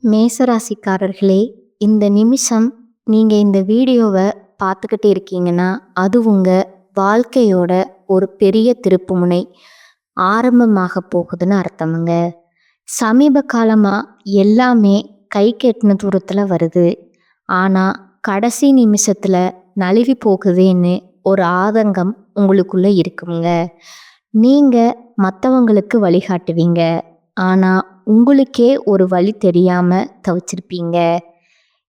மேசராசிக்காரர்களே, இந்த நிமிஷம் நீங்கள் இந்த வீடியோவை பார்த்துக்கிட்டே இருக்கீங்கன்னா அது உங்கள் வாழ்க்கையோட ஒரு பெரிய திருப்புமுனை ஆரம்பமாக போகுதுன்னு அர்த்தமுங்க. சமீப காலமாக எல்லாமே கை கெட்டின தூரத்தில் வருது. ஆனால் கடைசி நிமிஷத்தில் நழுவி போகுதேன்னு ஒரு ஆதங்கம் உங்களுக்குள்ளே இருக்குங்க. நீங்கள் மற்றவங்களுக்கு வழிகாட்டுவீங்க, ஆனால் உங்களுக்கே ஒரு வழி தெரியாமல் தவிச்சிருப்பீங்க.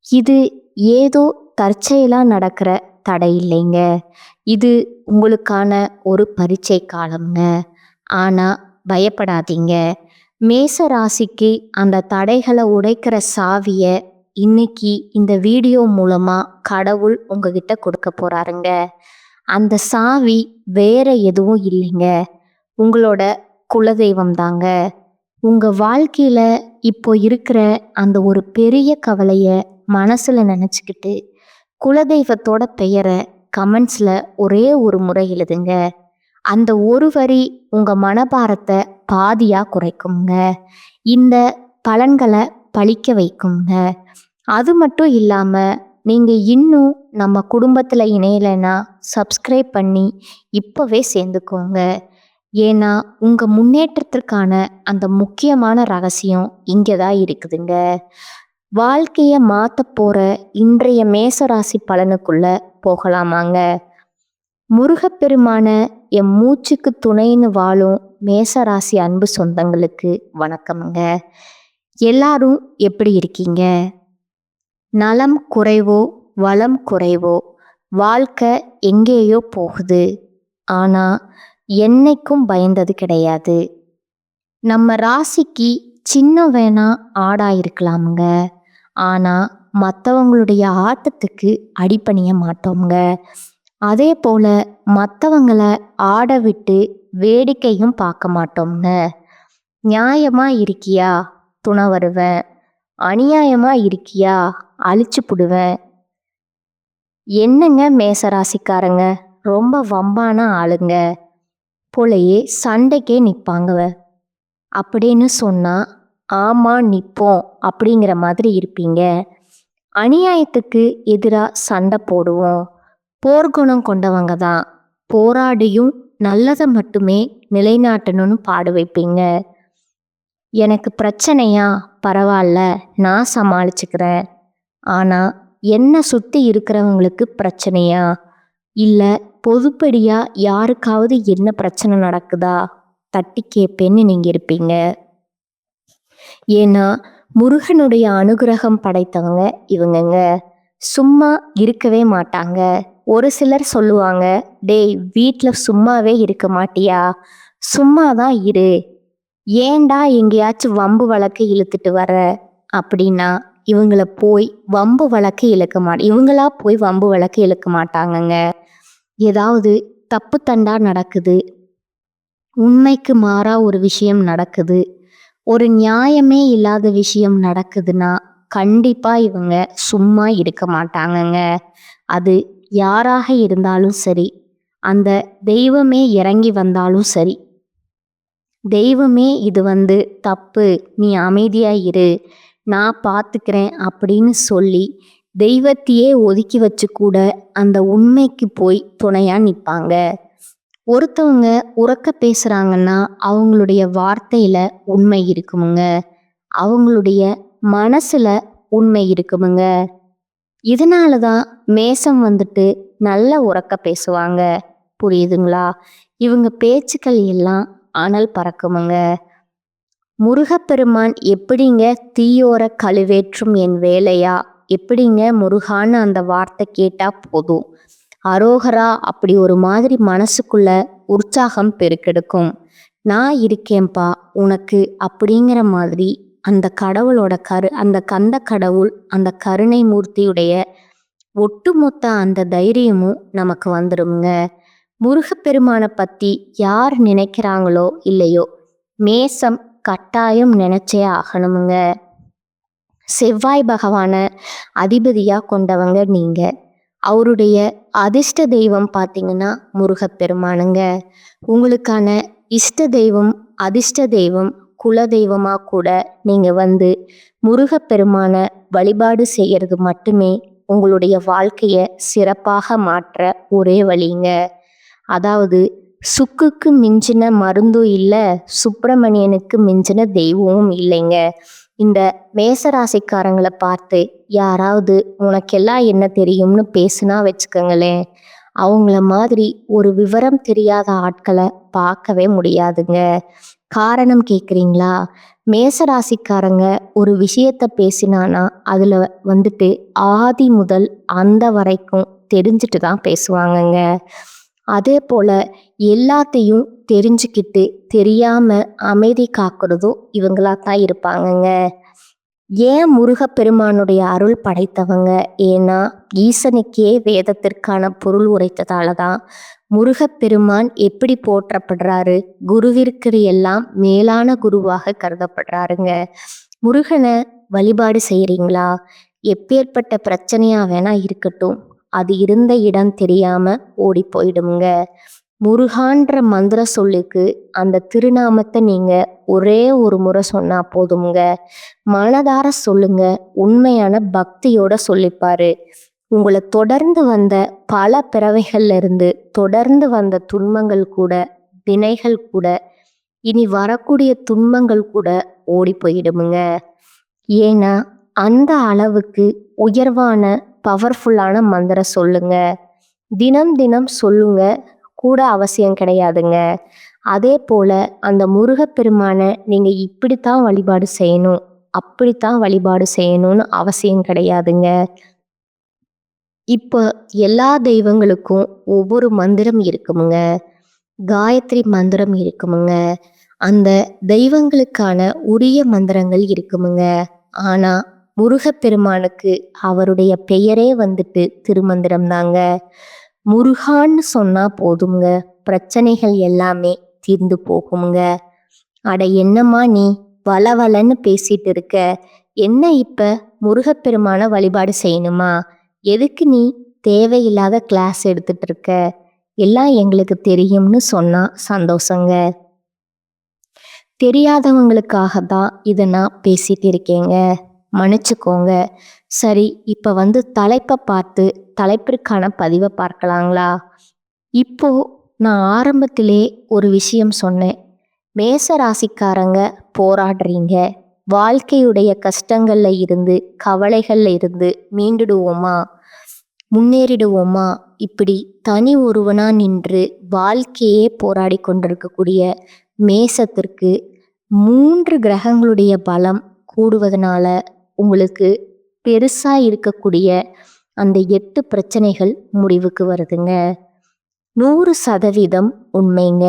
இது ஏதோ தற்செயலாக நடக்கிற தடை இல்லைங்க. இது உங்களுக்கான ஒரு பரீட்சை காலம்ங்க. ஆனால் பயப்படாதீங்க. மேச ராசிக்கு அந்த தடைகளை உடைக்கிற சாவியை இன்னைக்கு இந்த வீடியோ மூலமாக கடவுள் உங்ககிட்ட கொடுக்க போகிறாருங்க. அந்த சாவி வேற எதுவும் இல்லைங்க, உங்களோட குலதெய்வம் தாங்க. உங்கள் வாழ்க்கையில் இப்போ இருக்கிற அந்த ஒரு பெரிய கவலையை மனசில் நினச்சிக்கிட்டு குலதெய்வத்தோட பெயரை கமெண்ட்ஸில் ஒரே ஒரு முறை எழுதுங்க. அந்த ஒரு வரி உங்கள் மனபாரத்தை பாதியாக குறைக்குங்க. இந்த பலன்களை பழிக்க வைக்குங்க. அது மட்டும் இல்லாமல் நீங்கள் இன்னும் நம்ம குடும்பத்தில் இணையலைன்னா சப்ஸ்கிரைப் பண்ணி இப்போவே சேர்ந்துக்கோங்க. ஏன்னா உங்கள் முன்னேற்றத்திற்கான அந்த முக்கியமான ரகசியம் இங்கே தான் இருக்குதுங்க. வாழ்க்கையை மாற்ற போகிற இன்றைய மேசராசி பலனுக்குள்ளே போகலாமாங்க. முருகப்பெருமான என் மூச்சுக்கு துணைன்னு வாழும் மேசராசி அன்பு சொந்தங்களுக்கு வணக்கமுங்க. எல்லாரும் எப்படி இருக்கீங்க? நலம் குறைவோ வளம் குறைவோ வாழ்க்கை எங்கேயோ போகுது. ஆனால் என்னைக்கும் பயந்தது கிடையாது. நம்ம ராசிக்கு சின்ன வேணா ஆடாயிருக்கலாமுங்க, ஆனால் மற்றவங்களுடைய ஆட்டத்துக்கு அடிபணிய மாட்டோங்க. அதே போல் மற்றவங்களை ஆட விட்டு வேடிக்கையும் பார்க்க மாட்டோங்க. நியாயமாக இருக்கியா துணை வருவேன், அநியாயமாக இருக்கியா அழிச்சு புடுவேன். என்னங்க மேசராசிக்காரங்க ரொம்ப வம்பான ஆளுங்க போலையே சண்டைக்கே நிற்பாங்க அப்படின்னு சொன்னால் ஆமாம் நிற்போம் அப்படிங்கிற மாதிரி இருப்பீங்க. அநியாயத்துக்கு எதிராக சண்டை போடுவோம். போர்க்குணம் கொண்டவங்க தான். போராடியும் நல்லதை மட்டுமே நிலைநாட்டணும்னு பாடு வைப்பீங்க. எனக்கு பிரச்சனையா, பரவாயில்ல நான் சமாளிச்சுக்கிறேன். ஆனால் என்னை சுற்றி இருக்கிறவங்களுக்கு பிரச்சனையா, இல்லை பொதுப்படியாக யாருக்காவது என்ன பிரச்சனை நடக்குதா தட்டி கேட்பேன்னு நீங்கள் இருப்பீங்க. ஏன்னா முருகனுடைய அனுகிரகம் படைத்தவங்க இவங்கங்க. சும்மா இருக்கவே மாட்டாங்க. ஒரு சிலர் சொல்லுவாங்க, டேய் வீட்டில் சும்மாவே இருக்க மாட்டியா, சும்மா தான் இரு, ஏண்டா எங்கேயாச்சும் வம்பு வழக்கு இழுத்துட்டு வர அப்படின்னா இவங்கள போய் வம்பு வழக்கு இவங்களா போய் வம்பு வழக்கு இழுக்க மாட்டாங்கங்க. ஏதாவது தப்பு தண்டா நடக்குது, உண்மைக்கு மாறா ஒரு விஷயம் நடக்குது, ஒரு நியாயமே இல்லாத விஷயம் நடக்குதுன்னா கண்டிப்பாக இவங்க சும்மா இருக்க மாட்டாங்கங்க. அது யாராக இருந்தாலும் சரி, அந்த தெய்வமே இறங்கி வந்தாலும் சரி, தெய்வமே இது தப்பு, நீ அமைதியா இரு, நான் பார்த்துக்கிறேன் அப்படின்னு சொல்லி தெய்வத்தையே ஒதுக்கி வச்சு கூட அந்த உண்மைக்கு போய் துணையாக நிற்பாங்க. ஒருத்தவங்க உறக்க பேசுகிறாங்கன்னா அவங்களுடைய வார்த்தையில் உண்மை இருக்குமுங்க, அவங்களுடைய மனசில் உண்மை இருக்குமுங்க. இதனால தான் மேசம் நல்ல உறக்க பேசுவாங்க. புரியுதுங்களா? இவங்க பேச்சுக்கள் எல்லாம் அனல் பறக்குமுங்க. முருகப்பெருமான் எப்படிங்க தீயோர கழுவேற்றும் என் வேலையா, எப்படிங்க முருகான்னு அந்த வார்த்தை கேட்டால் போதும் அரோகரா அப்படி ஒரு மாதிரி மனசுக்குள்ள உற்சாகம் பெருக்கெடுக்கும். நான் இருக்கேன்பா உனக்கு அப்படிங்கிற மாதிரி அந்த கடவுளோட அந்த கந்த கடவுள் அந்த கருணை மூர்த்தியுடைய ஒட்டுமொத்த அந்த தைரியமும் நமக்கு வந்துடுங்க. முருகப்பெருமானை பற்றி யார் நினைக்கிறாங்களோ இல்லையோ, மேசம் கட்டாயம் நினைச்சே ஆகணுமுங்க. செவ்வாய் பகவானை அதிபதியாக கொண்டவங்க நீங்கள். அவருடைய அதிர்ஷ்ட தெய்வம் பார்த்தீங்கன்னா முருகப்பெருமானுங்க. உங்களுக்கான இஷ்ட தெய்வம் அதிர்ஷ்ட தெய்வம் குலதெய்வமா கூட நீங்க வந்து முருகப்பெருமான வழிபாடு செய்யறது மட்டுமே உங்களுடைய வாழ்க்கைய சிறப்பாக மாற்ற ஒரே வழிங்க. அதாவது சுக்குக்கு மிஞ்சின மருந்தும் இல்லை, சுப்பிரமணியனுக்கு மிஞ்சின தெய்வமும் இல்லைங்க. இந்த மேசராசிக்காரங்களை பார்த்து யாராவது உனக்கெல்லாம் என்ன தெரியும்னு பேசுனா வச்சுக்கோங்களேன், அவங்கள மாதிரி ஒரு விவரம் தெரியாத ஆட்களை பார்க்கவே முடியாதுங்க. காரணம் கேட்குறீங்களா? மேசராசிக்காரங்க ஒரு விஷயத்த பேசினானா அதில் வந்துட்டு ஆதி முதல் அந்த வரைக்கும் தெரிஞ்சுட்டு தான் பேசுவாங்கங்க. அதே போல் எல்லாத்தையும் தெரிஞ்சுக்கிட்டு தெரியாமல் அமைதி காக்கிறதும் இவங்களா தான் இருப்பாங்கங்க. ஏன் முருகப்பெருமானுடைய அருள் படைத்தவங்க? ஏன்னா ஈசனுக்கே வேதத்திற்கான பொருள் உரைத்ததால தான் முருகப்பெருமான் எப்படி போற்றப்படுறாரு, குருவிற்கு எல்லாம் மேலான குருவாக கருதப்படுறாருங்க. முருகனை வழிபாடு செய்கிறீங்களா? எப்பேற்பட்ட பிரச்சனையா வேணா இருக்கட்டும், அது இருந்த இடம் தெரியாம ஓடி போயிடுங்க. முருகான்ற மந்திர சொல்லுக்கு அந்த திருநாமத்தை நீங்க ஒரே ஒரு முறை சொன்னா போதுங்க. மனதார சொல்லுங்க, உண்மையான பக்தியோட சொல்லிப்பாரு. உங்களை தொடர்ந்து வந்த பல பிறவைகள்ல இருந்து தொடர்ந்து வந்த துன்பங்கள் கூட, வினைகள் கூட, இனி வரக்கூடிய துன்பங்கள் கூட ஓடி போயிடுமுங்க. ஏன்னா அந்த அளவுக்கு உயர்வான பவர்ஃபுல்லான மந்திரம் சொல்லுங்க. தினம் தினம் சொல்லுங்க கூட அவசியம் கிடையாதுங்க. அதே போல அந்த முருகப்பெருமானை நீங்க இப்படித்தான் வழிபாடு செய்யணும், அப்படித்தான் வழிபாடு செய்யணும்னு அவசியம் கிடையாதுங்க. இப்போ எல்லா தெய்வங்களுக்கும் ஒவ்வொரு மந்திரம் இருக்குமுங்க. காயத்ரி மந்திரம் இருக்குமுங்க. அந்த தெய்வங்களுக்கான உரிய மந்திரங்கள் இருக்குமுங்க. ஆனா முருகப்பெருமானுக்கு அவருடைய பெயரே வந்துட்டு திருமந்திரம் தாங்க. முருகான்னு சொன்னா போதுங்க, பிரச்சனைகள் எல்லாமே தீர்ந்து போகுங்க. அட என்னம்மா நீ வளவலன்னு பேசிட்டு இருக்க, என்ன இப்ப முருகப்பெருமான வழிபாடு செய்யணுமா? எதுக்கு நீ தேவையில்லாத கிளாஸ் எடுத்துட்டு இருக்க? எல்லாம் எங்களுக்கு தெரியும்னு சொன்னா சந்தோஷங்க. தெரியாதவங்களுக்காக தான் இதை நான் பேசிட்டு இருக்கேங்க, மன்னிச்சுக்கோங்க. சரி, இப்போ வந்து தலைப்பை பார்த்து தலைப்பிற்கான பதிவை பார்க்கலாங்களா? இப்போ நான் ஆரம்பத்திலே ஒரு விஷயம் சொன்னேன். மேச ராசிக்காரங்க போராடுறீங்க, வாழ்க்கையுடைய கஷ்டங்கள்ல இருந்து கவலைகள்ல இருந்து மீண்டுடுவோமா, முன்னேறிடுவோமா, இப்படி தனி ஒருவனா நின்று வாழ்க்கையே போராடி கொண்டிருக்கக்கூடிய மேசத்திற்கு 3 கிரகங்களுடைய பலம் கூடுவதனால உங்களுக்கு பெருசா இருக்கக்கூடிய அந்த 8 பிரச்சனைகள் முடிவுக்கு வருதுங்க. 100% உண்மைங்க.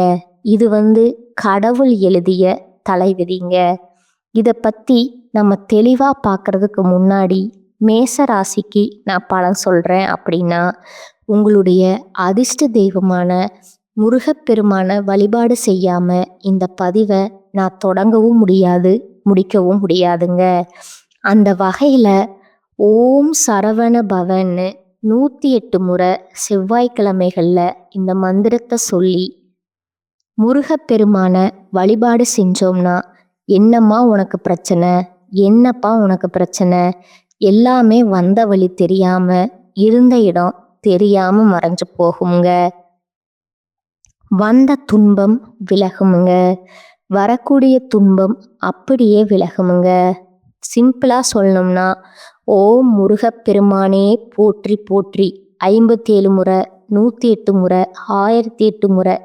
இது வந்து கடவுள் எழுதிய தலைவிதிங்க. இதை பற்றி நம்ம தெளிவாக பார்க்கறதுக்கு முன்னாடி மேச ராசிக்கு நான் பலன் சொல்கிறேன் அப்படின்னா, உங்களுடைய அதிர்ஷ்ட தெய்வமான முருகப்பெருமான வழிபாடு செய்யாமல் இந்த பதிவை நான் தொடங்கவும் முடியாது, முடிக்கவும் முடியாதுங்க. அந்த வகையில் ஓம் சரவண பவன்னு 108 முறை செவ்வாய்க்கிழமைகளில் இந்த மந்திரத்தை சொல்லி முருகப்பெருமான வழிபாடு செஞ்சோம்னா, என்னம்மா உனக்கு பிரச்சனை, என்னப்பா உனக்கு பிரச்சனை, எல்லாமே வந்த வழி தெரியாம இருந்த இடம் தெரியாம மறைஞ்சு போகுங்க. வந்த துன்பம் விலகுமுங்க, வரக்கூடிய துன்பம் அப்படியே விலகுமுங்க. சிம்பிளா சொல்லணும்னா, ஓம் முருகப்பெருமானே போற்றி போற்றி 57 முறை, 108 முறை, 1008 முறை,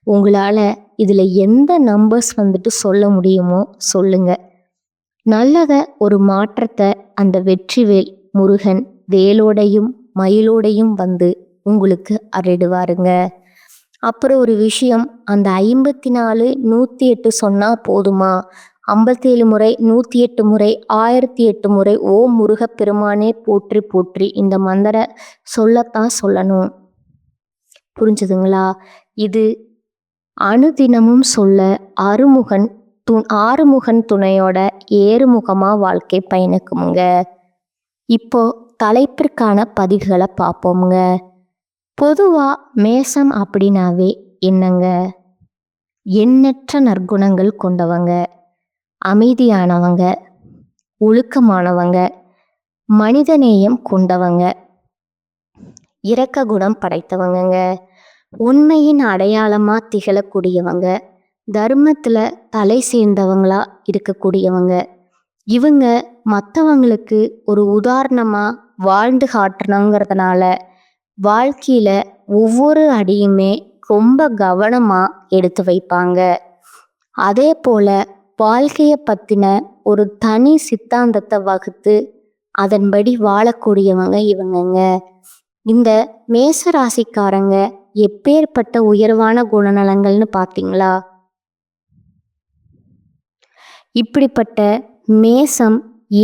உங்களால் இதில் எந்த நம்பர்ஸ் வந்துட்டு சொல்ல முடியுமோ சொல்லுங்க. நல்லத ஒரு மாற்றத்தை அந்த வெற்றிவேல் முருகன் வேலோடையும் மயிலோடையும் வந்து உங்களுக்கு அருளிடுவாருங்க. அப்புறம் ஒரு விஷயம், அந்த 54 108 சொன்னால் போதுமா? 57 முறை, 108 முறை, 1008 முறை ஓம் முருகப்பெருமானே போற்றி போற்றி இந்த மந்திர சொல்லத்தான் சொல்லணும். புரிஞ்சுதுங்களா? இது அனுதினமும் சொல்ல ஆறுமுகன் துணையோட ஏறுமுகமா வாழ்க்கை பயணிக்குமுங்க. இப்போ தலைப்பிற்கான பதிவுகளை பார்ப்போமுங்க. பொதுவா மேசம் அப்படின்னாவே என்னங்க? எண்ணற்ற நற்குணங்கள் கொண்டவங்க, அமைதியானவங்க, ஒழுக்கமானவங்க, மனிதநேயம் கொண்டவங்க, இரக்க குணம் படைத்தவங்கங்க, உண்மையின் அடையாளமா திகழக்கூடியவங்க, தர்மத்துல தலை சேர்ந்தவங்களா இருக்கக்கூடியவங்க. இவங்க மற்றவங்களுக்கு ஒரு உதாரணமா வாழ்ந்து காட்டணுங்கிறதுனால வாழ்க்கையில ஒவ்வொரு அடியுமே ரொம்ப கவனமா எடுத்து வைப்பாங்க. அதே போல வாழ்க்கையை பத்தின ஒரு தனி சித்தாந்தத்தை வகுத்து அதன்படி வாழக்கூடியவங்க இவங்கங்க. இந்த மேச ராசிக்காரங்க எப்பேற்பட்ட உயர்வான குணநலங்கள்னு பார்த்தீங்களா? இப்படிப்பட்ட மேசம்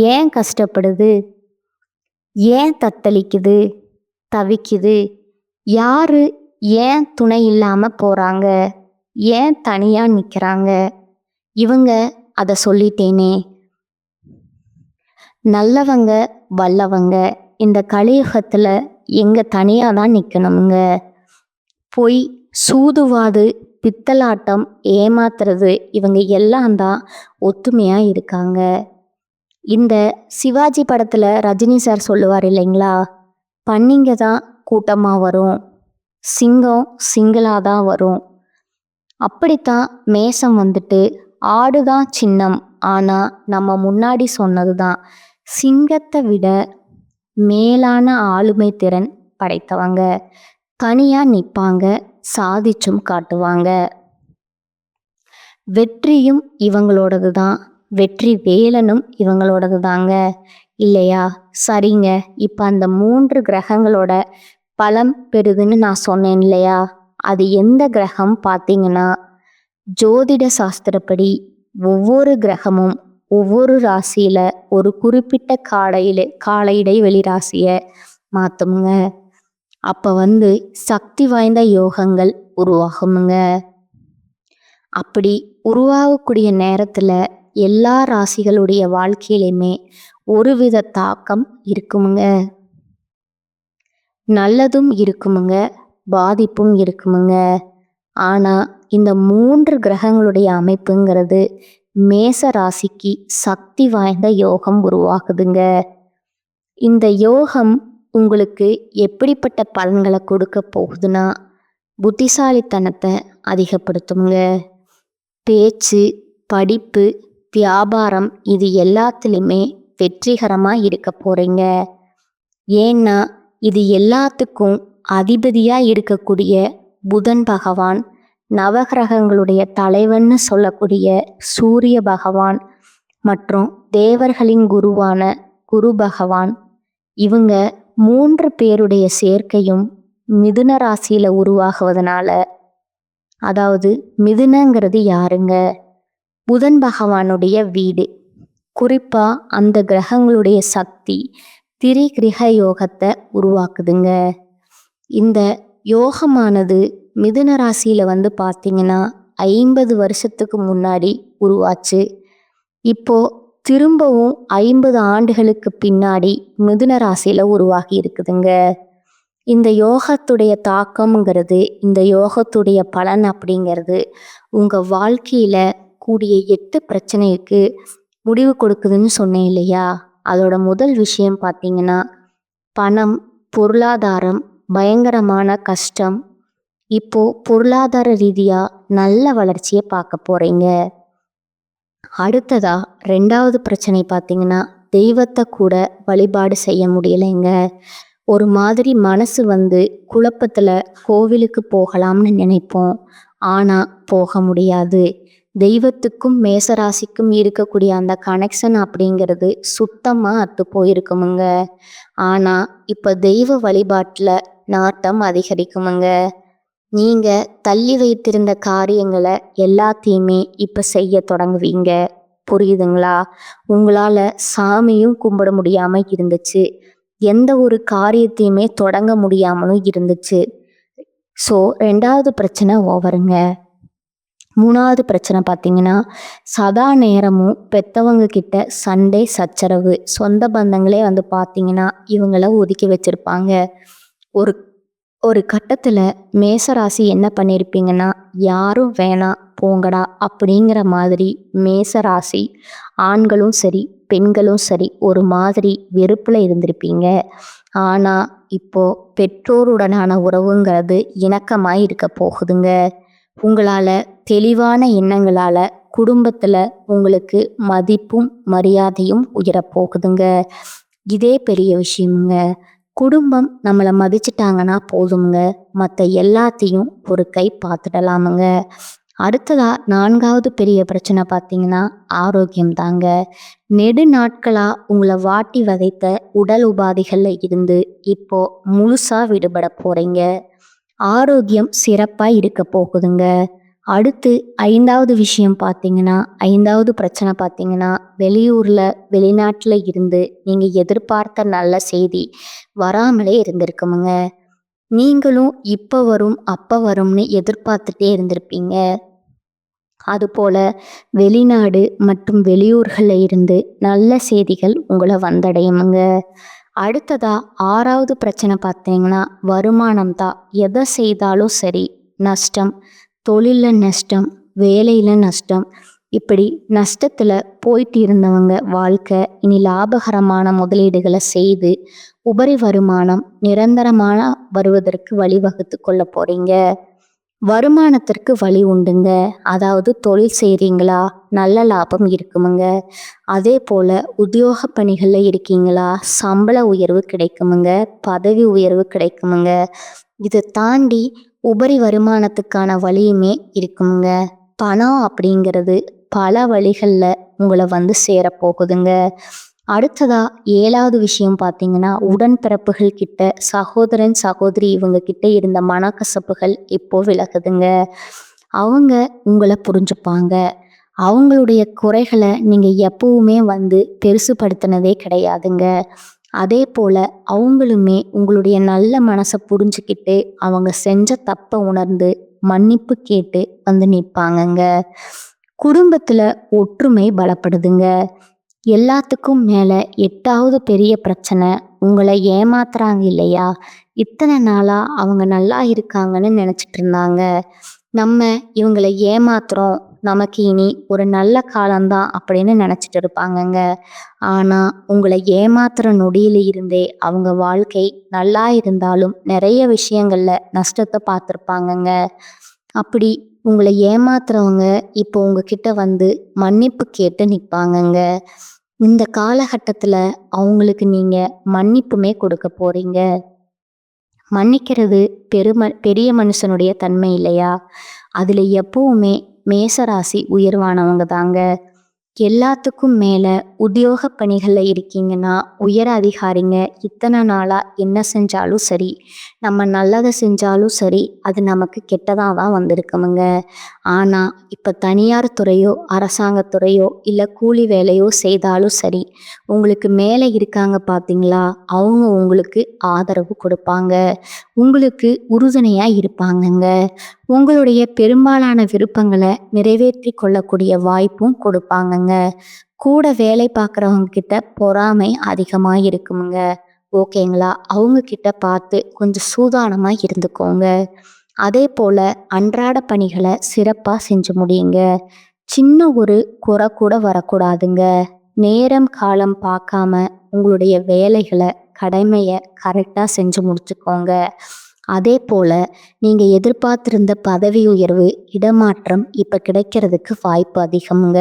ஏன் கஷ்டப்படுது, ஏன் தத்தளிக்குது, தவிக்குது, யாரு ஏன் துணை இல்லாம போறாங்க, ஏன் தனியா நிக்கிறாங்க, இவங்க அதை சொல்லிட்டேனே. நல்லவங்க வல்லவங்க இந்த கலியுகத்துல எங்க தனியா தான் நிக்கணுங்க. பொய், சூதுவாது, பித்தலாட்டம், ஏமாத்துறது இவங்க எல்லாம் தான் ஒத்துமையா இருக்காங்க. இந்த சிவாஜி படத்துல ரஜினி சார் சொல்லுவார் இல்லைங்களா, பன்னிங்க தான் கூட்டமா வரும், சிங்கம் சிங்கிளா தான் வரும். அப்படித்தான் மேசம் வந்துட்டு ஆடுதான் சின்னம், ஆனா நம்ம முன்னாடி சொன்னதுதான் சிங்கத்தை விட மேலான ஆளுமை திறன் படைத்தவங்க. தனியா நிற்பாங்க, சாதிச்சும் காட்டுவாங்க. வெற்றியும் இவங்களோடது தான், வெற்றி வேலனும் இவங்களோடது தாங்க, இல்லையா? சரிங்க, இப்போ அந்த 3 கிரகங்களோட பலம் பெறுதுன்னு நான் சொன்னேன் இல்லையா? அது எந்த கிரகம் பார்த்தீங்கன்னா, ஜோதிட சாஸ்திரப்படி ஒவ்வொரு கிரகமும் ஒவ்வொரு ராசியில ஒரு குறிப்பிட்ட கால இடைவெளி ராசியை மாற்றுமுங்க. அப்போ சக்தி வாய்ந்த யோகங்கள் உருவாகுமுங்க. அப்படி உருவாகக்கூடிய நேரத்தில் எல்லா ராசிகளுடைய வாழ்க்கையிலையுமே ஒருவித தாக்கம் இருக்குமுங்க. நல்லதும் இருக்குமுங்க, பாதிப்பும் இருக்குமுங்க. ஆனால் இந்த 3 கிரகங்களுடைய அமைப்புங்கிறது மேச ராசிக்கு சக்தி வாய்ந்த யோகம் உருவாகுதுங்க. இந்த யோகம் உங்களுக்கு எப்படிப்பட்ட பலன்களை கொடுக்க போகுதுன்னா, புத்திசாலித்தனத்தை அதிகப்படுத்துங்க. பேச்சு, படிப்பு, வியாபாரம் இது எல்லாத்துலேயுமே வெற்றிகரமாக இருக்க போகிறீங்க. ஏன்னா இது எல்லாத்துக்கும் அதிபதியாக இருக்கக்கூடிய புதன் பகவான், நவகிரகங்களுடைய தலைவன்னு சொல்லக்கூடிய சூரிய பகவான் மற்றும் தேவர்களின் குருவான குரு பகவான், இவங்க 3 பேருடைய சேர்க்கையும் மிதுன ராசியில் உருவாகுவதனால, அதாவது மிதுனங்கிறது யாருங்க? புதன் பகவானுடைய வீடு. குறிப்பாக அந்த கிரகங்களுடைய சக்தி திரிகிரக யோகத்தை உருவாக்குதுங்க. இந்த யோகமானது மிதுன ராசியில் பார்த்தீங்கன்னா 50 வருஷத்துக்கு முன்னாடி உருவாச்சு. இப்போ திரும்பவும் 50 ஆண்டுகளுக்கு பின்னாடி மிதுன ராசியில் உருவாகி இருக்குதுங்க. இந்த யோகத்துடைய தாக்கம்ங்கிறது, இந்த யோகத்துடைய பலன் அப்படிங்கிறது உங்கள் வாழ்க்கையில் கூடிய 8 பிரச்சனைக்கு முடிவு கொடுக்குதுன்னு சொன்னேன் இல்லையா? அதோட முதல் விஷயம் பார்த்தீங்கன்னா, பணம், பொருளாதாரம், பயங்கரமான கஷ்டம். இப்போ பொருளாதார ரீதியாக நல்ல வளர்ச்சியை பார்க்க போகிறீங்க. அடுத்ததா 2வது பிரச்சனை பார்த்தீங்கன்னா, தெய்வத்தை கூட வழிபாடு செய்ய முடியலைங்க. ஒரு மாதிரி மனசு குழப்பத்தில் கோவிலுக்கு போகலாம்னு நினைப்போம், ஆனால் போக முடியாது. தெய்வத்துக்கும் மேசராசிக்கும் இருக்கக்கூடிய அந்த கனெக்ஷன் அப்படிங்கிறது சுத்தமாக அத்து போயிருக்குமுங்க. ஆனால் இப்போ தெய்வ வழிபாட்டில் நாட்டம் அதிகரிக்குமுங்க. நீங்கள் தள்ளி வைத்திருந்த காரியங்களை எல்லாத்தையுமே இப்போ செய்ய தொடங்குவீங்க. புரியுதுங்களா? உங்களால் சாமியும் கும்பிட முடியாமல் இருந்துச்சு, எந்த ஒரு காரியத்தையுமே தொடங்க முடியாமலும் இருந்துச்சு. ஸோ 2வது பிரச்சனை ஓவருங்க. 3வது பிரச்சனை பார்த்தீங்கன்னா, சதா நேரமும் பெற்றவங்க கிட்ட சண்டை சச்சரவு. சொந்த பந்தங்களே பார்த்தீங்கன்னா இவங்கள ஒதுக்கி வச்சிருப்பாங்க. ஒரு ஒரு கட்டத்துல மேசராசி என்ன பண்ணியிருப்பீங்கன்னா, யாரும் வேணாம் போங்கடா அப்படிங்கிற மாதிரி மேசராசி ஆண்களும் சரி, பெண்களும் சரி ஒரு மாதிரி வெறுப்புல இருந்திருப்பீங்க. ஆனா இப்போ பெற்றோருடனான உறவுங்கிறது இணக்கமாய் இருக்க போகுதுங்க. உங்களால தெளிவான எண்ணங்களால குடும்பத்துல உங்களுக்கு மதிப்பும் மரியாதையும் உயரப் போகுதுங்க. இதே பெரிய விஷயமுங்க. குடும்பம் நம்மளை மதிச்சிட்டாங்கன்னா போதுங்க, மற்ற எல்லாத்தையும் ஒரு கை பார்த்துடலாமுங்க. அடுத்ததா 4வது பெரிய பிரச்சனை பார்த்தீங்கன்னா ஆரோக்கியம் தாங்க. நெடு நாட்களா உங்களை வாட்டி வதைத்த உடல் உபாதைகள்ல இருந்து இப்போ முழுசா விடுபட போறீங்க. ஆரோக்கியம் சிறப்பா இருக்க போகுதுங்க. அடுத்து 5வது விஷயம் பார்த்தீங்கன்னா 5வது பிரச்சனை பார்த்தீங்கன்னா வெளியூர்ல வெளிநாட்டுல இருந்து நீங்க எதிர்பார்த்த நல்ல செய்தி வராமலே இருந்திருக்குமுங்க. நீங்களும் இப்ப வரும் அப்ப வரும்னு எதிர்பார்த்துட்டே இருந்திருப்பீங்க. அதுபோல வெளிநாடு மற்றும் வெளியூர்கள்ல இருந்து நல்ல செய்திகள் உங்களை வந்தடையுமுங்க. அடுத்ததா 6வது பிரச்சனை பார்த்தீங்கன்னா வருமானம் தான். எதை செய்தாலும் சரி நஷ்டம், தொழில்ல நஷ்டம், வேலையில நஷ்டம், இப்படி நஷ்டத்துல போயிட்டு இருந்தவங்க வாழ்க்கை இனி லாபகரமான முதலீடுகளை செய்து உபரி வருமானம் நிரந்தரமான வருவதற்கு வழிவகுத்து கொள்ள போறீங்க. வருமானத்திற்கு வழி உண்டுங்க. அதாவது தொழில் செய்றீங்களா, நல்ல லாபம் இருக்குமுங்க. அதே போல உத்தியோக பணிகள்ல இருக்கீங்களா, சம்பள உயர்வு கிடைக்குமுங்க, பதவி உயர்வு கிடைக்குமுங்க. இதை தாண்டி உபரி வருமானத்துக்கான வழியுமே இருக்குமுங்க. பணம் அப்படிங்கிறது பல வழிகளில் உங்களை வந்து சேரப்போகுதுங்க. அடுத்ததா 7வது விஷயம் பார்த்தீங்கன்னா உடன்பிறப்புகள் கிட்ட, சகோதரன் சகோதரி இவங்க கிட்ட இருந்த மனக்கசப்புகள் இப்போ விலகுதுங்க. அவங்க உங்களை புரிஞ்சுப்பாங்க. அவங்களுடைய குறைகளை நீங்க எப்பவுமே வந்து பெருசுபடுத்தினதே கிடையாதுங்க. அதே போல அவங்களுமே உங்களுடைய நல்ல மனசை புரிஞ்சுக்கிட்டு அவங்க செஞ்ச தப்பை உணர்ந்து மன்னிப்பு கேட்டு வந்து நிற்பாங்கங்க. குடும்பத்துல ஒற்றுமை பலப்படுதுங்க. எல்லாத்துக்கும் மேல 8வது பெரிய பிரச்சனை உங்களை ஏமாத்துறாங்க இல்லையா. இத்தனை நாளா அவங்க நல்லா இருக்காங்கன்னு நினைச்சிட்டு இருந்தாங்க. நம்ம இவங்களை ஏமாத்துறோம், நமக்கு இனி ஒரு நல்ல காலம்தான் அப்படின்னு நினைச்சிட்டு இருப்பாங்கங்க. ஆனா உங்களை ஏமாத்துற நொடியில இருந்தே அவங்க வாழ்க்கை நல்லா இருந்தாலும் நிறைய விஷயங்கள்ல நஷ்டத்தை பார்த்துருப்பாங்கங்க. அப்படி உங்களை ஏமாத்துறவங்க இப்போ உங்ககிட்ட வந்து மன்னிப்பு கேட்டு நிற்பாங்கங்க. இந்த காலகட்டத்துல அவங்களுக்கு நீங்க மன்னிப்புமே கொடுக்க போறீங்க. மன்னிக்கிறது பெரிய மனுஷனுடைய தன்மை இல்லையா. அதுல எப்பவுமே மேசராசி உயர்வானவங்க தாங்க. எல்லாத்துக்கும் மேல உத்தியோக பணிகள்ல இருக்கீங்கன்னா உயர் அதிகாரிங்க இத்தனை நாளா என்ன செஞ்சாலும் சரி, நம்ம நல்லதை செஞ்சாலும் சரி, அது நமக்கு கெட்டதா தான் வந்திருக்குமுங்க. ஆனா இப்ப தனியார் துறையோ அரசாங்கத்துறையோ இல்ல கூலி வேலையோ செய்தாலும் சரி, உங்களுக்கு மேலே இருக்காங்க பார்த்தீங்களா, அவங்க உங்களுக்கு ஆதரவு கொடுப்பாங்க, உங்களுக்கு உறுதுணையா இருப்பாங்கங்க. உங்களுடைய பெரும்பாலான விருப்பங்களை நிறைவேற்றி கொள்ளக்கூடிய வாய்ப்பும் கொடுப்பாங்கங்க. கூட வேலை பார்க்குறவங்க கிட்ட பொறாமை அதிகமாக இருக்குமுங்க. ஓகேங்களா. அவங்க கிட்ட பார்த்து கொஞ்சம் சூதானமா இருந்துக்கோங்க. அதே போல அன்றாட பணிகளை சிறப்பா செஞ்சு முடியுங்க. சின்ன ஒரு குறை கூட வரக்கூடாதுங்க. நேரம் காலம் பார்க்காம உங்களுடைய வேலைகளை கடமையை கரெக்டாக செஞ்சு முடிச்சுக்கோங்க. அதே போல நீங்க எதிர்பார்த்திருந்த பதவி உயர்வு, இடமாற்றம் இப்ப கிடைக்கிறதுக்கு வாய்ப்பு அதிகம்ங்க.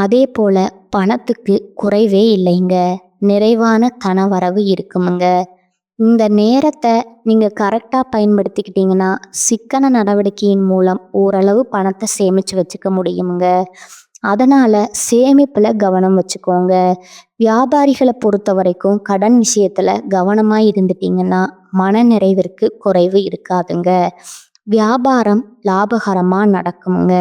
அதே போல பணத்துக்கு குறைவே இல்லைங்க. நிறைவான தனவரவு இருக்குமுங்க. இந்த நேரத்தை நீங்க கரெக்டா பயன்படுத்திக்கிட்டீங்கன்னா சிக்கன நடவடிக்கையின் மூலம் ஓரளவு பணத்தை சேமிச்சு வச்சுக்க முடியுங்க. அதனால சேமிப்புல கவனம் வச்சுக்கோங்க. வியாபாரிகளை பொறுத்த வரைக்கும் கடன் விஷயத்துல கவனமா இருந்துட்டீங்கன்னா மன நிறைவிற்கு குறைவு இருக்காதுங்க. வியாபாரம் லாபகரமா நடக்குங்க.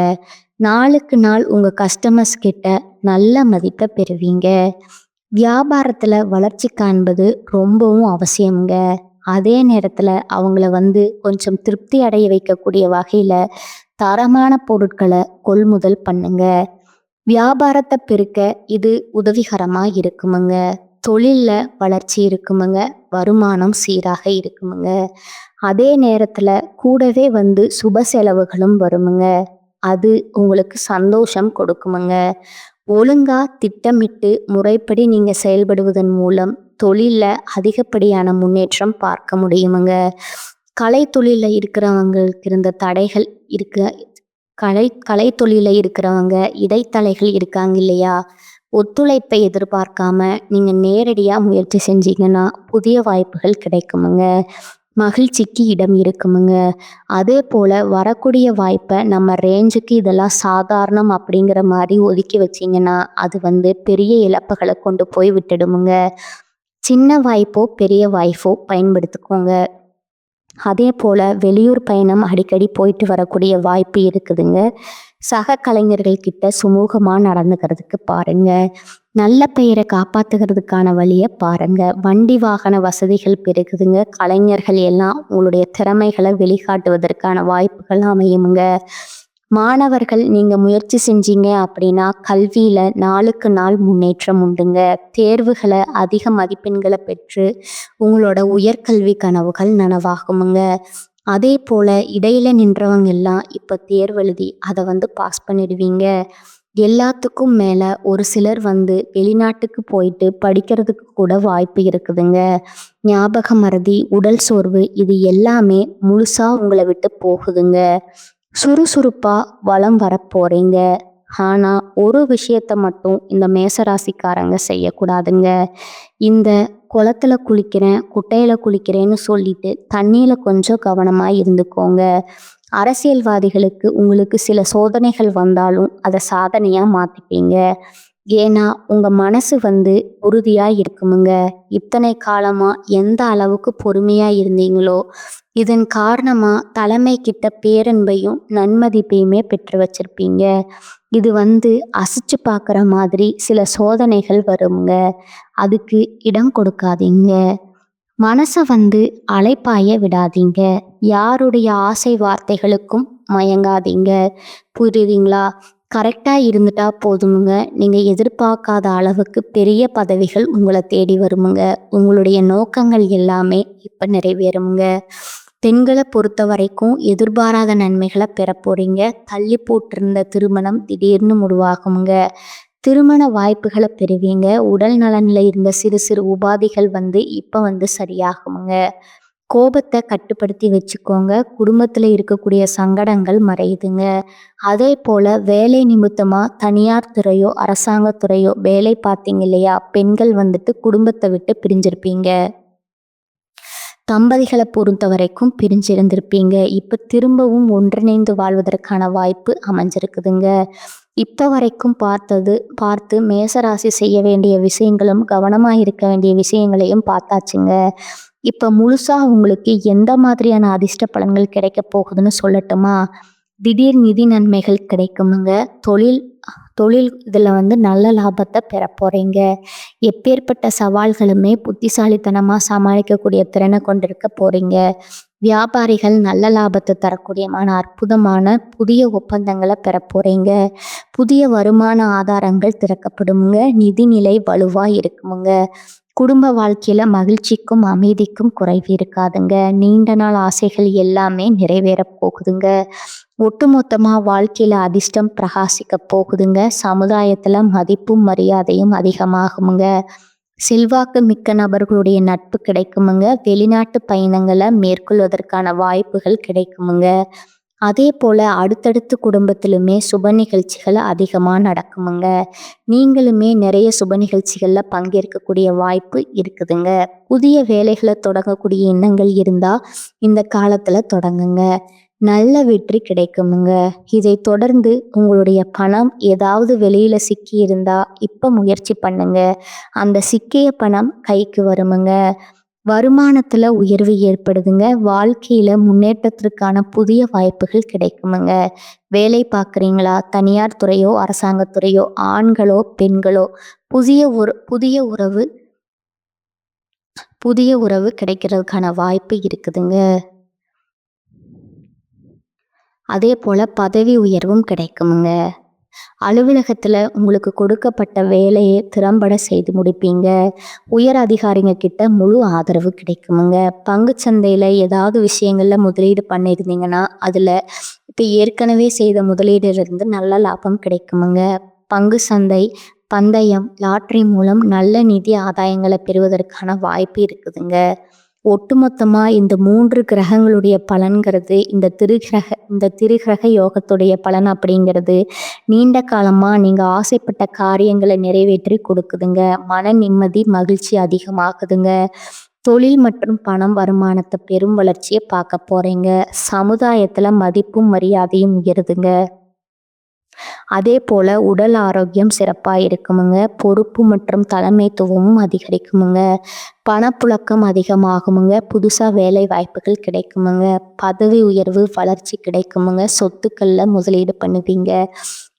நாளுக்கு நாள் உங்க கஸ்டமர்ஸ் கிட்ட நல்ல மதிப்பை பெறுவீங்க. வியாபாரத்துல வளர்ச்சி காண்பது ரொம்பவும் அவசியம்ங்க. அதே நேரத்துல அவங்கள வந்து கொஞ்சம் திருப்தி அடைய வைக்கக்கூடிய வகையில தரமான பொருட்களை கொள்முதல் பண்ணுங்க. வியாபாரத்தை பெருக்க இது உதவிகரமா இருக்குமுங்க. தொழில்ல வளர்ச்சி இருக்குமுங்க. வருமானம் சீராக இருக்குமுங்க. அதே நேரத்துல கூடவே சுப செலவுகளும் வருமுங்க. அது உங்களுக்கு சந்தோஷம் கொடுக்குமுங்க. ஒழுங்கா திட்டமிட்டு முறைப்படி நீங்க செயல்படுவதன் மூலம் தொழில்ல அதிகப்படியான முன்னேற்றம் பார்க்க முடியுமுங்க. கலைத்தொழில்ல இருக்கிறவங்களுக்கு இருந்த தடைகள் இருக்கு. கலைத்தொழில்ல இருக்கிறவங்க இடைத்தலைகள் இருக்காங்க இல்லையா? ஒத்துழைப்பை எதிர்பார்க்காம நீங்க நேரடியா முயற்சி செஞ்சீங்கன்னா புதிய வாய்ப்புகள் கிடைக்குமுங்க. மகிழ்ச்சிக்கு இடம் இருக்குமுங்க. அதே போல வரக்கூடிய வாய்ப்பை நம்ம ரேஞ்சுக்கு இதெல்லாம் சாதாரணம் அப்படிங்கிற மாதிரி ஒதுக்கி வச்சிங்கன்னா அது பெரிய இழப்புகளை கொண்டு போய் விட்டுடுமுங்க. சின்ன வாய்ப்போ பெரிய வாய்ப்போ பயன்படுத்திக்கோங்க. அதே போல் வெளியூர் பயணம் அடிக்கடி போயிட்டு வரக்கூடிய வாய்ப்பு இருக்குதுங்க. சக கலைஞர்கள் கிட்ட சுமூகமாக நடந்துக்கிறதுக்கு பாருங்க. நல்ல பெயரை காப்பாற்றுகிறதுக்கான வழியை பாருங்க. வண்டி வாகன வசதிகள் பெருகுதுங்க. கலைஞர்கள் எல்லாம் உங்களுடைய திறமைகளை வெளிக்காட்டுவதற்கான வாய்ப்புகள் அமையுங்க. மாணவர்கள் நீங்கள் முயற்சி செஞ்சீங்க அப்படின்னா கல்வியில் நாளுக்கு நாள் முன்னேற்றம் உண்டுங்க. தேர்வுகளை அதிக மதிப்பெண்களை பெற்று உங்களோட உயர்கல்வி கனவுகள் நனவாகுமுங்க. அதே போல் இடையில நின்றவங்க எல்லாம் இப்போ தேர்வு எழுதி அதை பாஸ் பண்ணிடுவீங்க. எல்லாத்துக்கும் மேலே ஒரு சிலர் வெளிநாட்டுக்கு போயிட்டு படிக்கிறதுக்கு கூட வாய்ப்பு இருக்குதுங்க. ஞாபக மறதி, உடல் சோர்வு இது எல்லாமே முழுசாக உங்களை விட்டு போகுதுங்க. சுறுசுறுப்பாக வளம் வரப்போறீங்க. ஆனால் ஒரு விஷயத்தை மட்டும் இந்த மேசராசிக்காரங்க செய்யக்கூடாதுங்க. இந்த குளத்துல குளிக்கிறேன், குட்டையில் குளிக்கிறேன்னு சொல்லிட்டு தண்ணியில் கொஞ்சம் கவனமாக இருந்துக்கோங்க. அரசியல்வாதிகளுக்கு உங்களுக்கு சில சோதனைகள் வந்தாலும் அதை சாதனையாக மாற்றிப்பீங்க. ஏன்னா உங்கள் மனசு உறுதியாக இருக்குமுங்க. இத்தனை காலமாக எந்த அளவுக்கு பொறுமையாக இருந்தீங்களோ இதன் காரணமாக தலைமை கிட்ட பேரன்பையும் நன்மதிப்பையுமே பெற்று வச்சிருப்பீங்க. இது அசைச்சு பார்க்குற மாதிரி சில சோதனைகள் வருங்க. அதுக்கு இடம் கொடுக்காதீங்க. மனசை அலைப்பாய விடாதீங்க. யாருடைய ஆசை வார்த்தைகளுக்கும் மயங்காதீங்க. புரியுதுங்களா? கரெக்டாக இருந்துட்டா போதுமுங்க. நீங்கள் எதிர்பார்க்காத அளவுக்கு பெரிய பதவிகள் உங்களை தேடி வருமுங்க. உங்களுடைய நோக்கங்கள் எல்லாமே இப்போ நிறைவேறுமுங்க. பெண்களை பொறுத்த வரைக்கும் எதிர்பாராத நன்மைகளை பெற போறீங்க. தள்ளி போட்டிருந்த திருமணம் திடீர்னு முடிவாகுங்க. திருமண வாய்ப்புகளை பெறுவீங்க. உடல் நலனில் இருந்த சிறு சிறு உபாதைகள் இப்போ சரியாகுமுங்க. கோபத்தை கட்டுப்படுத்தி வச்சுக்கோங்க. குடும்பத்தில் இருக்கக்கூடிய சங்கடங்கள் மறையுதுங்க. அதே போல் வேலை நிமித்தமாக தனியார் துறையோ அரசாங்கத்துறையோ வேலை பார்த்தீங்க இல்லையா? பெண்கள் குடும்பத்தை விட்டு பிரிஞ்சிருப்பீங்க. தம்பதிகளை பொறுத்த வரைக்கும் பிரிஞ்சிருந்திருப்பீங்க. இப்போ திரும்பவும் ஒன்றிணைந்து வாழ்வதற்கான வாய்ப்பு அமைஞ்சிருக்குதுங்க. இப்போ வரைக்கும் பார்த்து மேசராசி செய்ய வேண்டிய விஷயங்களும் கவனமாக இருக்க வேண்டிய விஷயங்களையும் பார்த்தாச்சுங்க. இப்போ முழுசாக உங்களுக்கு எந்த மாதிரியான அதிர்ஷ்ட பலன்கள் கிடைக்க போகுதுன்னு சொல்லட்டுமா? திடீர் நிதி நன்மைகள் கிடைக்குமுங்க. தொழில் இதில் நல்ல லாபத்தை பெற போகிறீங்க. எப்பேற்பட்ட சவால்களுமே புத்திசாலித்தனமாக சமாளிக்கக்கூடிய திறனை கொண்டிருக்க போகிறீங்க. வியாபாரிகள் நல்ல லாபத்தை தரக்கூடியமான அற்புதமான புதிய ஒப்பந்தங்களை பெற போகிறீங்க. புதிய வருமான ஆதாரங்கள் திறக்கப்படுமுங்க. நிதிநிலை வலுவாக இருக்குமுங்க. குடும்ப வாழ்க்கையில் மகிழ்ச்சிக்கும் அமைதிக்கும் குறைவு இருக்காதுங்க. நீண்ட நாள் ஆசைகள் எல்லாமே நிறைவேற போகுதுங்க. ஒட்டுமொத்தமாக வாழ்க்கையில் அதிர்ஷ்டம் பிரகாசிக்க போகுதுங்க. சமுதாயத்தில் மதிப்பும் மரியாதையும் அதிகமாகுமுங்க. செல்வாக்கு மிக்க நபர்களுடைய நட்பு கிடைக்குமுங்க. வெளிநாட்டு பயணங்களை மேற்கொள்வதற்கான வாய்ப்புகள் கிடைக்குமுங்க. அதே போல் அடுத்தடுத்து குடும்பத்திலுமே சுப நிகழ்ச்சிகள் அதிகமாக நடக்குமுங்க. நீங்களுமே நிறைய சுப நிகழ்ச்சிகளில் பங்கேற்கக்கூடிய வாய்ப்பு இருக்குதுங்க. புதிய வேலைகளை தொடங்கக்கூடிய எண்ணங்கள் இருந்தால் இந்த காலத்தில் தொடங்குங்க. நல்ல வெற்றி கிடைக்குமுங்க. இதை தொடர்ந்து உங்களுடைய பணம் ஏதாவது வெளியில சிக்கி இருந்தா இப்ப முயற்சி பண்ணுங்க. அந்த சிக்கிய பணம் கைக்கு வருமுங்க. வருமானத்துல உயர்வு ஏற்படுதுங்க. வாழ்க்கையில முன்னேற்றத்திற்கான புதிய வாய்ப்புகள் கிடைக்குமுங்க. வேலை பார்க்குறீங்களா? தனியார் துறையோ அரசாங்கத்துறையோ, ஆண்களோ பெண்களோ, புதிய உறவு கிடைக்கிறதுக்கான வாய்ப்பு இருக்குதுங்க. அதே போல் பதவி உயர்வும் கிடைக்குமுங்க. அலுவலகத்துல உங்களுக்கு கொடுக்கப்பட்ட வேலையை திறம்பட செய்து முடிப்பீங்க. உயர் அதிகாரிங்க கிட்ட முழு ஆதரவு கிடைக்குமுங்க. பங்குச் சந்தையில ஏதாவது விஷயங்கள்ல முதலீடு பண்ணியிருந்தீங்கன்னா அதுல இப்ப ஏற்கனவே செய்த முதலீடுல நல்ல லாபம் கிடைக்குமுங்க. பங்கு சந்தை, பந்தயம், லாட்டரி மூலம் நல்ல நிதி ஆதாயங்களை பெறுவதற்கான வாய்ப்பு இருக்குதுங்க. ஒட்டுமொத்தமா இந்த 3 கிரகங்களுடைய பலன்கிறது இந்த திருகிரக யோகத்துடைய பலன் அப்படிங்கிறது நீண்ட காலமா நீங்க ஆசைப்பட்ட காரியங்களை நிறைவேற்றி கொடுக்குதுங்க. மன நிம்மதி, மகிழ்ச்சி அதிகமாகுதுங்க. தொழில் மற்றும் பணம் வருமானத்தை பெரும் வளர்ச்சியை பார்க்க போறீங்க. சமுதாயத்துல மதிப்பும் மரியாதையும் உயருதுங்க. அதே போல உடல் ஆரோக்கியம் சிறப்பா இருக்குமுங்க. பொறுப்பு மற்றும் தலைமைத்துவமும் அதிகரிக்குமுங்க. பணப்புழக்கம் அதிகமாகுமுங்க. புதுசா வேலை வாய்ப்புகள் கிடைக்குமுங்க. பதவி உயர்வு, வளர்ச்சி கிடைக்குமுங்க. சொத்துக்கள்ல முதலீடு பண்ணுவீங்க.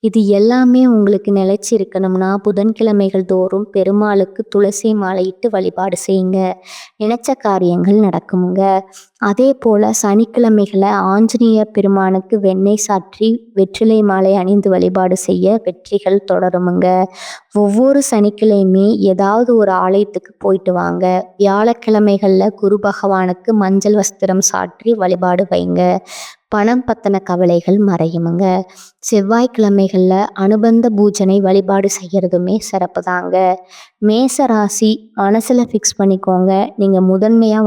இது எல்லாமே உங்களுக்கு நிலைச்சி இருக்கணும்னா புதன்கிழமைகள் தோறும் பெருமாளுக்கு துளசி மாலையிட்டு வழிபாடு செய்யுங்க. நினைச்ச காரியங்கள் நடக்குமுங்க. அதே போல சனிக்கிழமைகளை ஆஞ்சநேய பெருமானுக்கு வெண்ணெய் சாற்றி வெற்றிலை மாலை அணிந்து வழிபாடு செய்ய வெற்றிகள் தொடருமுங்க. ஒவ்வொரு சனிக்கிழமையுமே ஏதாவது ஒரு ஆலயத்துக்கு போயிட்டு வாங்க. வியாழக்கிழமைகள்ல குரு பகவானுக்கு மஞ்சள் வஸ்திரம் சாற்றி வழிபாடு வைங்க. பணம் பத்தின கவலைகள் மறையுமுங்க. செவ்வாய்க்கிழமைகள்ல அனுபந்த பூஜனை வழிபாடு செய்யறதுமே சிறப்பு தாங்க. மேச ராசி மனசுல ஃபிக்ஸ் பண்ணிக்கோங்க. நீங்க முதன்மையா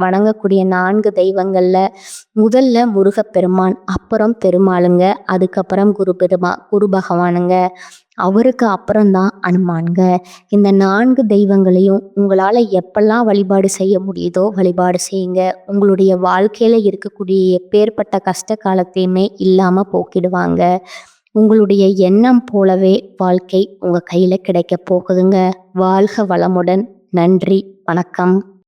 வணங்கக்கூடிய 4 தெய்வங்கள்ல முதல்ல முருகப்பெருமான், அப்புறம் பெருமாளுங்க, அதுக்கப்புறம் குரு பகவானுங்க, அவருக்கு அப்புறம்தான் அனுமானுங்க. இந்த 4 தெய்வங்களையும் உங்களால எப்பெல்லாம் வழிபாடு செய்ய முடியுதோ வழிபாடு செய்யுங்க. உங்களுடைய வாழ்க்கையில இருக்கக்கூடிய எப்பேற்பட்ட கஷ்ட காலத்தையுமே இல்லாம போக்கிடுவாங்க. உங்களுடைய எண்ணம் போலவே வாழ்க்கை உங்க கையில கிடைக்க போகுதுங்க. வாழ்க வளமுடன். நன்றி. வணக்கம்.